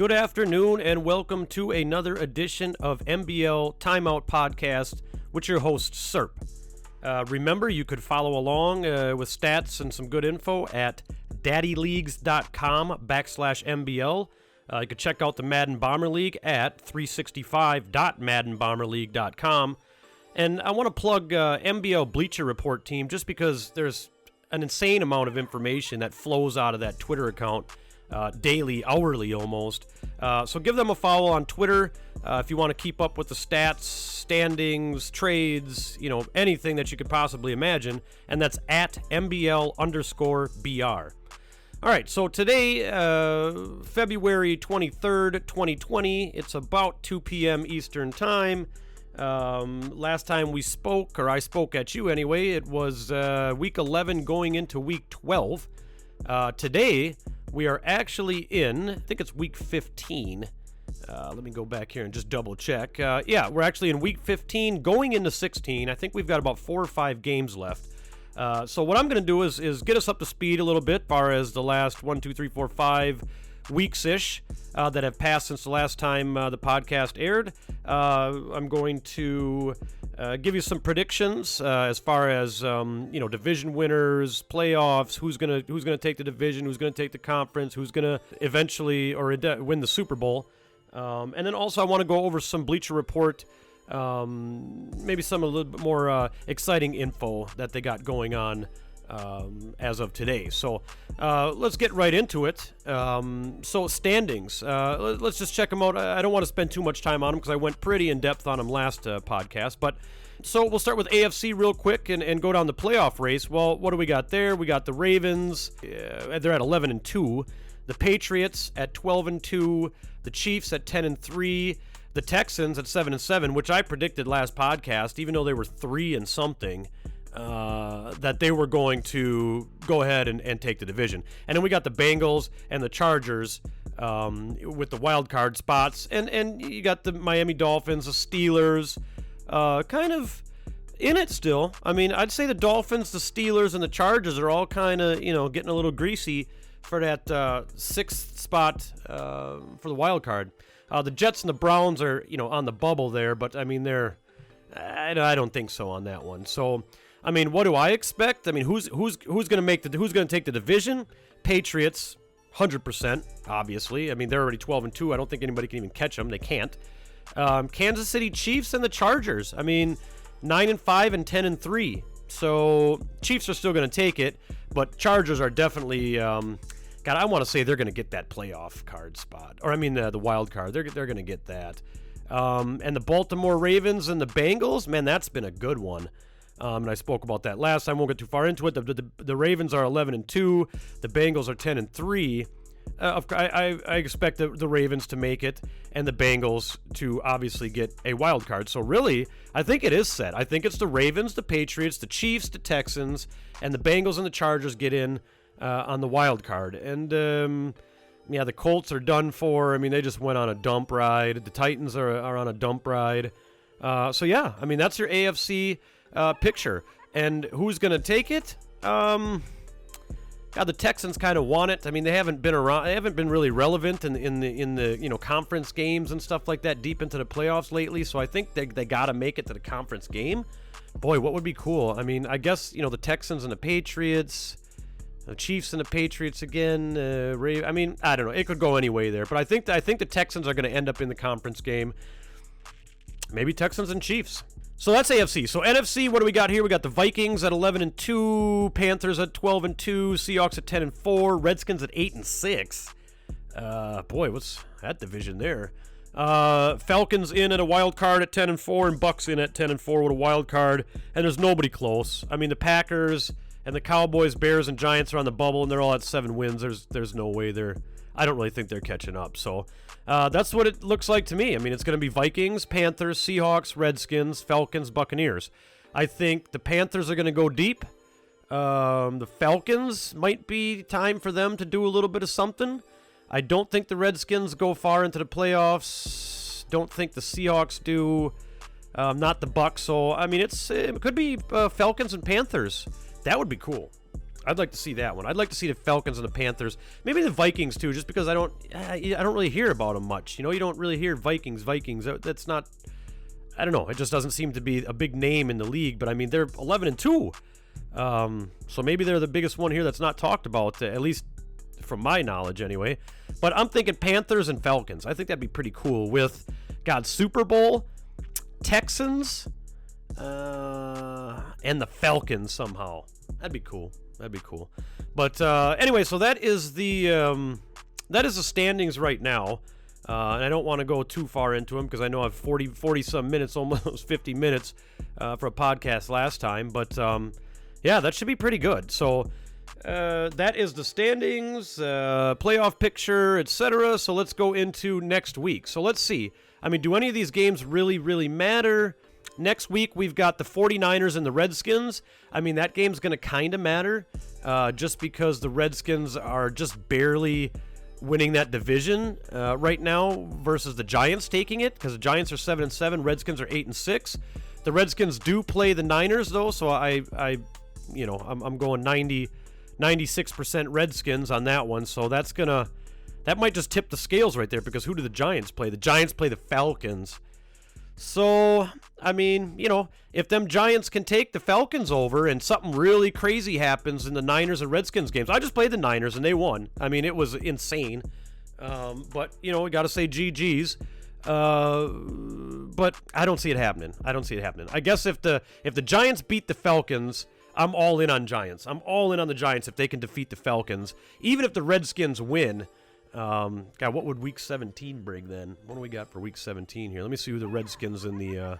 Good afternoon and welcome to another edition of MBL Timeout podcast with your host Serp. Remember, you could follow along with stats and some good info at daddyleagues.com/MBL. You could check out the Madden Bomber League at 365.maddenbomberleague.com. And I want to plug MBL Bleacher Report team just because there's an insane amount of information that flows out of that Twitter account daily, hourly almost. So give them a follow on Twitter if you want to keep up with the stats, standings, trades, anything that you could possibly imagine. And that's at MBL_BR. All right, so today, February 23rd, 2020, it's about 2 p.m. Eastern Time. Last time we spoke, or I spoke at you anyway, it was week 11 going into week 12. Today, we are actually in, I think it's week 15. Let me go back here and just double check. Yeah, we're actually in week 15 going into 16. I think we've got about 4 or 5 games left. So what I'm going to do is get us up to speed a little bit, far as the last 5 weeks-ish that have passed since the last time the podcast aired. I'm going to give you some predictions as far as division winners, playoffs, who's gonna take the division, who's gonna take the conference, who's gonna eventually win the Super Bowl, and then also I want to go over some Bleacher Report. Maybe some a little bit more exciting info that they got going on as of today. So let's get right into it. So standings, let's just check them out. I don't want to spend too much time on them because I went pretty in depth on them last podcast. But so we'll start with AFC real quick and go down the playoff race. Well, what do we got there? We got the Ravens. They're at 11-2. The Patriots at 12-2. The Chiefs at 10-3. The Texans at 7-7, which I predicted last podcast, even though they were 3 and something, that they were going to go ahead and take the division. And then we got the Bengals and the Chargers with the wild card spots, and you got the Miami Dolphins, the Steelers, kind of in it still. I mean, I'd say the Dolphins, the Steelers, and the Chargers are all kind of getting a little greasy for that 6th spot for the wild card. The Jets and the Browns are, on the bubble there, but I mean, I don't think so on that one. So, I mean, what do I expect? I mean, who's going to take the division? Patriots, 100%, obviously. I mean, they're already 12-2. I don't think anybody can even catch them. They can't. Kansas City Chiefs and the Chargers. I mean, 9-5 and 10-3. So, Chiefs are still going to take it, but Chargers are definitely. God, I want to say they're going to get that playoff card spot. Or, I mean, the wild card. They're going to get that. And the Baltimore Ravens and the Bengals, man, that's been a good one. And I spoke about that last time. I won't get too far into it. The Ravens are 11-2. The Bengals are 10-3. I expect the Ravens to make it and the Bengals to obviously get a wild card. So, really, I think it is set. I think it's the Ravens, the Patriots, the Chiefs, the Texans, and the Bengals and the Chargers get in on the wild card. And the Colts are done for. I mean, they just went on a dump ride. The Titans are on a dump ride. So yeah, I mean, that's your AFC picture. And who's gonna take it? The Texans kind of want it. I mean, they haven't been around. They haven't been really relevant in the conference games and stuff like that deep into the playoffs lately. So I think they gotta make it to the conference game. Boy, what would be cool? I mean, I guess the Texans and the Patriots. The Chiefs and the Patriots again. I mean, I don't know. It could go any way there, but I think the Texans are going to end up in the conference game. Maybe Texans and Chiefs. So that's AFC. So NFC, what do we got here? We got the Vikings at 11-2, Panthers at 12-2, Seahawks at 10-4, Redskins at 8-6. Boy, what's that division there? Falcons in at a wild card at 10-4, and Bucks in at 10-4 with a wild card, and there's nobody close. I mean, the Packers and the Cowboys, Bears, and Giants are on the bubble, and they're all at 7 wins. There's no way I don't really think they're catching up. So that's what it looks like to me. I mean, it's going to be Vikings, Panthers, Seahawks, Redskins, Falcons, Buccaneers. I think the Panthers are going to go deep. The Falcons might be time for them to do a little bit of something. I don't think the Redskins go far into the playoffs. Don't think the Seahawks do. Not the Bucs. So, I mean, it could be Falcons and Panthers. That would be cool. I'd like to see that one. I'd like to see the Falcons and the Panthers, maybe the Vikings too, just because I don't really hear about them much. You don't really hear Vikings. That's not. I don't know. It just doesn't seem to be a big name in the league. But I mean, they're 11-2, so maybe they're the biggest one here that's not talked about, at least from my knowledge, anyway. But I'm thinking Panthers and Falcons. I think that'd be pretty cool. With Super Bowl, Texans, and the Falcons somehow. That'd be cool. But anyway, so that is the standings right now. And I don't want to go too far into them because I know I have 40 some minutes, almost 50 minutes for a podcast last time. But yeah, that should be pretty good. So that is the standings, playoff picture, etc. So let's go into next week. So let's see. I mean, do any of these games really, really matter? Next week, we've got the 49ers and the Redskins. I mean, that game's going to kind of matter just because the Redskins are just barely winning that division right now versus the Giants taking it, because the Giants are 7-7, Redskins are 8-6. The Redskins do play the Niners though, so I'm going 96% Redskins on that one. So that might just tip the scales right there, because who do the Giants play? The Giants play the Falcons. So, I mean, if them Giants can take the Falcons over and something really crazy happens in the Niners and Redskins games. I just played the Niners and they won. I mean, it was insane. But, we got to say GG's. But I don't see it happening. I guess if the Giants beat the Falcons, I'm all in on Giants. I'm all in on the Giants if they can defeat the Falcons. Even if the Redskins win. God, what would Week 17 bring then? What do we got for Week 17 here? Let me see who the Redskins and the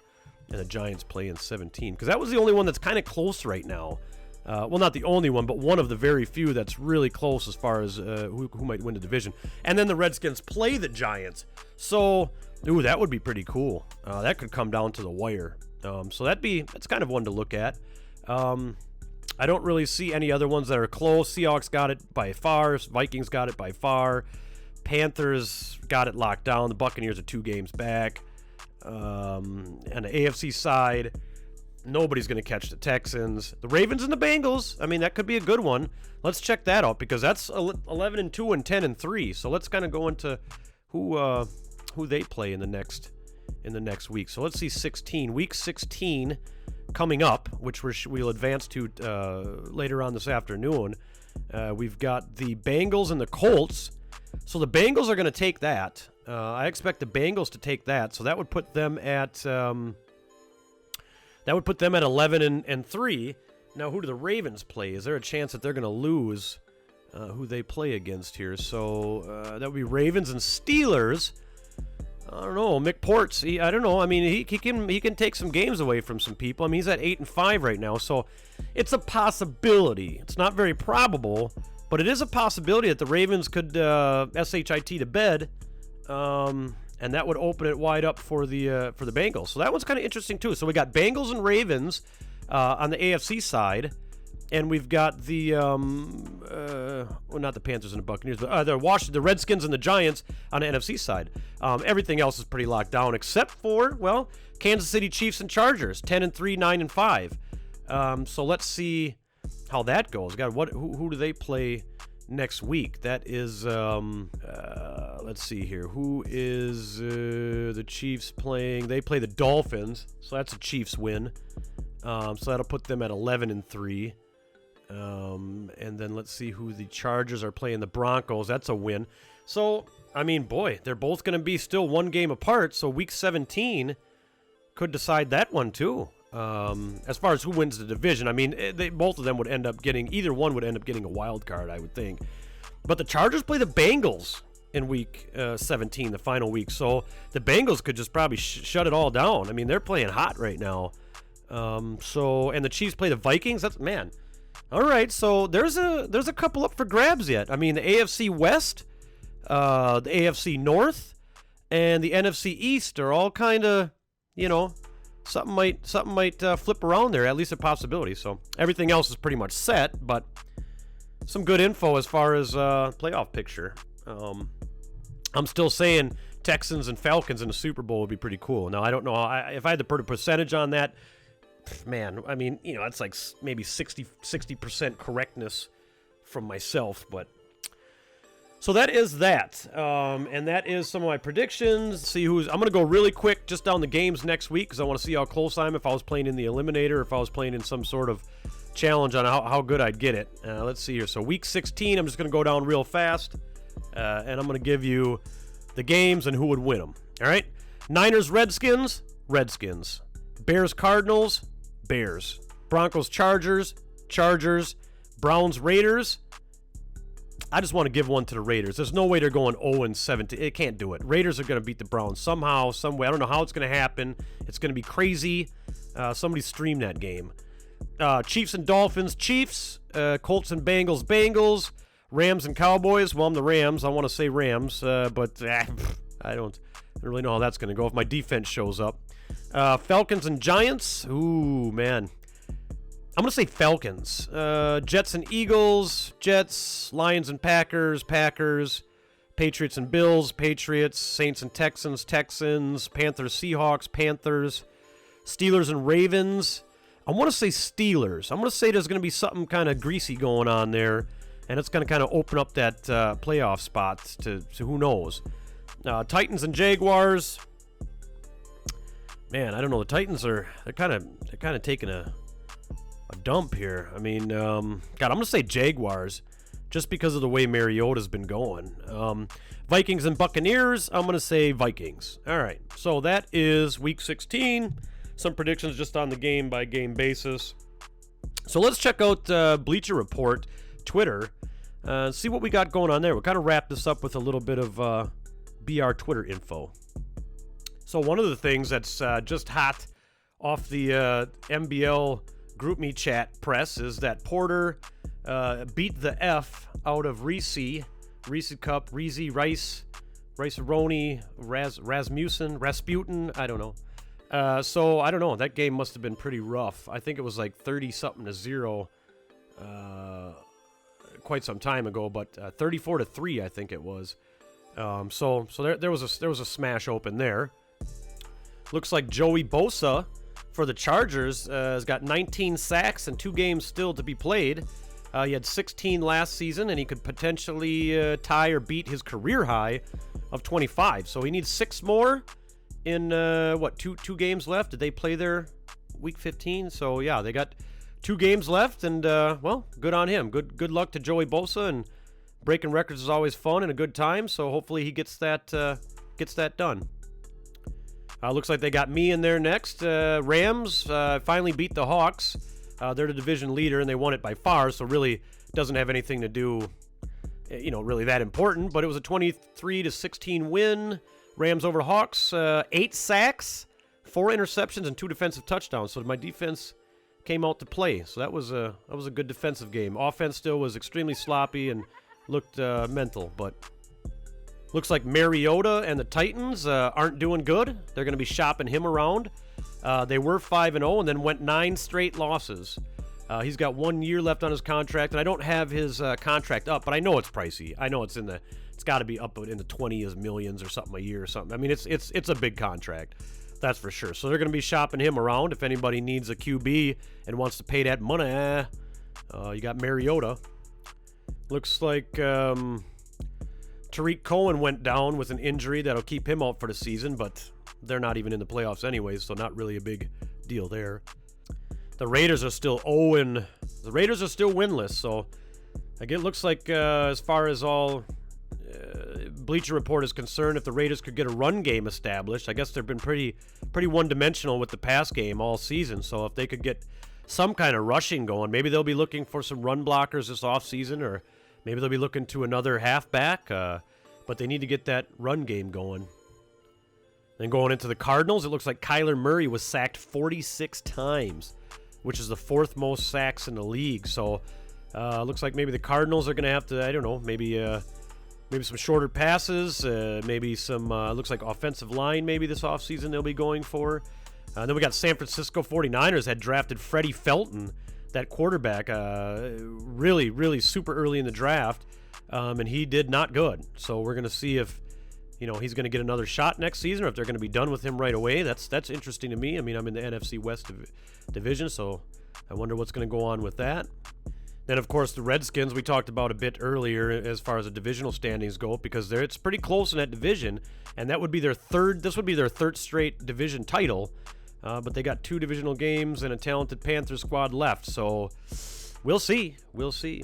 Giants play in 17, because that was the only one that's kind of close right now. Well, not the only one, but one of the very few that's really close as far as who might win the division. And then the Redskins play the Giants. So, that would be pretty cool. That could come down to the wire. So that's kind of one to look at. I don't really see any other ones that are close. Seahawks got it by far. Vikings got it by far. Panthers got it locked down. The Buccaneers are 2 games back. On the AFC side, nobody's going to catch the Texans. The Ravens and the Bengals, I mean, that could be a good one. Let's check that out, because that's 11-2 and 10-3. So let's kind of go into who they play in the next week. So let's see Week 16 coming up, which we'll advance to later on this afternoon. We've got the Bengals and the Colts. So the Bengals are going to take that. I expect the Bengals to take that. So that would put them at 11-3. Now, who do the Ravens play? Is there a chance that they're going to lose who they play against here? So that would be Ravens and Steelers. I don't know. McPorts, I don't know. I mean, he can take some games away from some people. I mean, he's at 8-5 right now, so it's a possibility. It's not very probable, but it is a possibility that the Ravens could SHIT to bed, and that would open it wide up for the Bengals. So that one's kind of interesting too. So we got Bengals and Ravens on the AFC side. And we've got the, not the Panthers and the Buccaneers, but the Redskins and the Giants on the NFC side. Everything else is pretty locked down, except for, Kansas City Chiefs and Chargers, 10-3, 9-5. So let's see how that goes. Who do they play next week? That is, let's see here. Who is the Chiefs playing? They play the Dolphins, so that's a Chiefs win. So that'll put them at 11-3. And then let's see who the Chargers are playing. The Broncos, that's a win. So, I mean, boy, they're both going to be still 1 game apart. So Week 17 could decide that one too. As far as who wins the division, I mean, both of them would end up getting, either one would end up getting a wild card, I would think. But the Chargers play the Bengals in Week 17, the final week. So the Bengals could just probably shut it all down. I mean, they're playing hot right now. And the Chiefs play the Vikings. That's, man. All right, so there's a couple up for grabs yet. I mean, the AFC West, the AFC North, and the NFC East are all kind of, something might flip around there. At least a possibility. So everything else is pretty much set, but some good info as far as playoff picture. I'm still saying Texans and Falcons in the Super Bowl would be pretty cool. Now I don't know if I had to put a percentage on that. man, I mean, that's like maybe 60% correctness from myself, but so that is that, and that is some of my predictions. See I'm going to go really quick just down the games next week because I want to see how close I am if I was playing in the Eliminator, if I was playing in some sort of challenge on how good I'd get it. Let's see here. So week 16, I'm just going to go down real fast, and I'm going to give you the games and who would win them. All right? Niners, Redskins. Bears, Cardinals, Bears. Broncos, Chargers. Browns, Raiders. I just want to give one to the Raiders. There's no way they're going 0-17. It can't do it. Raiders are going to beat the Browns somehow, some way. I don't know how it's going to happen. It's going to be crazy. Somebody stream that game. Chiefs and Dolphins, Chiefs. Colts and Bengals. Rams and Cowboys. Well, I'm the Rams. I want to say Rams, but I don't really know how that's going to go if my defense shows up. Falcons and Giants. Ooh, man. I'm going to say Falcons. Jets and Eagles. Jets. Lions and Packers. Patriots and Bills. Patriots. Saints and Texans. Panthers, Seahawks. Panthers. Steelers and Ravens. I want to say Steelers. I'm going to say there's going to be something kind of greasy going on there, and it's going to kind of open up that playoff spot to who knows. Titans and Jaguars. Man, I don't know. The Titans they're kind of taking a dump here. I mean, God, I'm going to say Jaguars just because of the way Mariota's been going. Vikings and Buccaneers, I'm going to say Vikings. All right, so that is week 16. Some predictions just on the game-by-game basis. So let's check out Bleacher Report, Twitter, see what we got going on there. We'll kind of wrap this up with a little bit of BR Twitter info. So one of the things that's just hot off the MBL GroupMe chat press is that Porter beat the F out of Reese Cup, Rice-A-Roni, Rasputin, I don't know. So I don't know. That game must have been pretty rough. I think it was like 30-something to 0 quite some time ago, but 34-3 I think it was. So there was a smash open there. Looks like Joey Bosa for the Chargers has got 19 sacks and 2 games still to be played. He had 16 last season, and he could potentially tie or beat his career high of 25. So he needs 6 more in, two games left? Did they play their week 15? So, yeah, they got 2 games left, and, well, good on him. Good luck to Joey Bosa, and breaking records is always fun and a good time, so hopefully he gets that done. Looks like they got me in there next. Rams finally beat the Hawks. They're the division leader, and they won it by far, so really doesn't have anything to do, really that important. But it was a 23-16 win. Rams over Hawks. 8 sacks, 4 interceptions, and 2 defensive touchdowns. So my defense came out to play. So that was a good defensive game. Offense still was extremely sloppy and looked mental, but looks like Mariota and the Titans aren't doing good. They're going to be shopping him around. They were 5-0 and then went 9 straight losses. He's got 1 year left on his contract, and I don't have his contract up, but I know it's pricey. I know it's got to be up in the 20 millions or something a year or something. I mean, it's a big contract, that's for sure. So they're going to be shopping him around. If anybody needs a QB and wants to pay that money, you got Mariota. Looks like Tariq Cohen went down with an injury that'll keep him out for the season, but they're not even in the playoffs anyways, so not really a big deal there. The Raiders are still winless, so again, it looks like as far as all Bleacher Report is concerned, if the Raiders could get a run game established, I guess they've been pretty one-dimensional with the pass game all season, so if they could get some kind of rushing going, maybe they'll be looking for some run blockers this offseason, or maybe they'll be looking to another halfback, but they need to get that run game going. Then going into the Cardinals, it looks like Kyler Murray was sacked 46 times, which is the 4th most sacks in the league. So looks like maybe the Cardinals are going to have to, I don't know, maybe some shorter passes, maybe some, looks like offensive line maybe this offseason they'll be going for. Then we got San Francisco 49ers had drafted Freddie Felton, that quarterback, really super early in the draft, and he did not good. So we're going to see if he's going to get another shot next season, or if they're going to be done with him right away. That's interesting to me. I mean, I'm in the NFC West division, so I wonder what's going to go on with that. Then, of course, the Redskins we talked about a bit earlier as far as the divisional standings go, because it's pretty close in that division, and that would be their third. This would be their third straight division title, but they got 2 divisional games and a talented Panthers squad left. So we'll see. We'll see.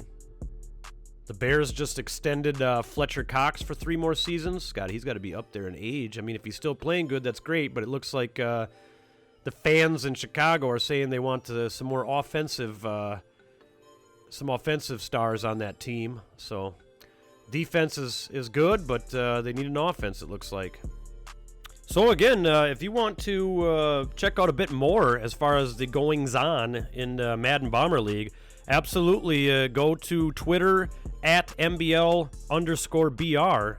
The Bears just extended Fletcher Cox for 3 more seasons. God, he's got to be up there in age. I mean, if he's still playing good, that's great, but it looks like the fans in Chicago are saying they want some more offensive stars on that team. So defense is good, but they need an offense, it looks like. So again, if you want to check out a bit more as far as the goings-on in Madden Bomber League, absolutely go to Twitter at MBL_BR.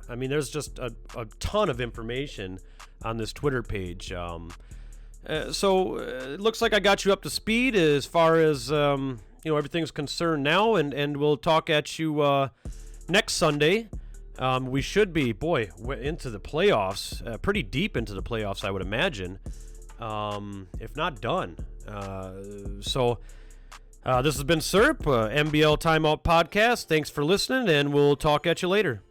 I mean, there's just a ton of information on this Twitter page. So it looks like I got you up to speed as far as everything's concerned now, and we'll talk at you next Sunday. We should be, into the playoffs, pretty deep into the playoffs, I would imagine, if not done. This has been Serp, MBL Timeout Podcast. Thanks for listening, and we'll talk at you later.